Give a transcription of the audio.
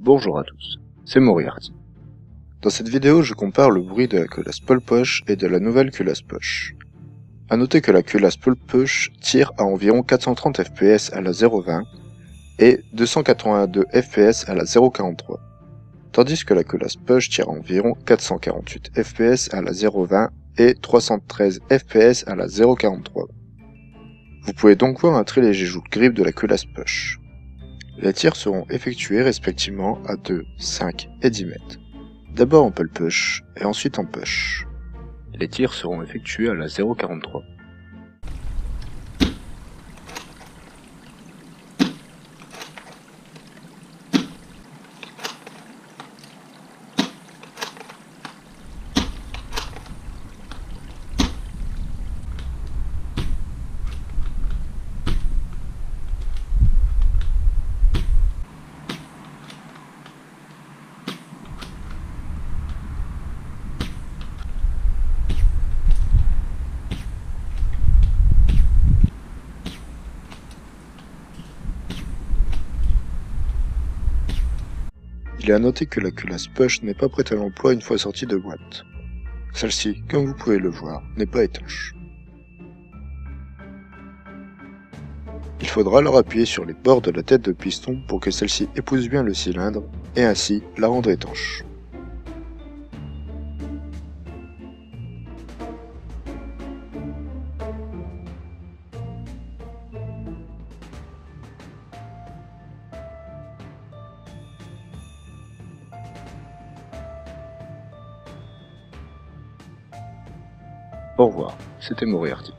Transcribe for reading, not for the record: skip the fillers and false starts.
Bonjour à tous, c'est Moriarty. Dans cette vidéo, je compare le bruit de la culasse Pole Push et de la nouvelle culasse Push. A noter que la culasse Pole Push tire à environ 430 fps à la 0.20 et 282 fps à la 0.43, tandis que la culasse Push tire à environ 448 fps à la 0.20 et 313 fps à la 0.43. Vous pouvez donc voir un très léger joug de grip de la culasse Push. Les tirs seront effectués respectivement à 2, 5 et 10 mètres. D'abord en Pole Push et ensuite en Push. Les tirs seront effectués à la 0.43. Il est à noter que la culasse Push n'est pas prête à l'emploi une fois sortie de boîte. Celle-ci, comme vous pouvez le voir, n'est pas étanche. Il faudra alors appuyer sur les bords de la tête de piston pour que celle-ci épouse bien le cylindre et ainsi la rendre étanche. Au revoir, c'était Moriarty.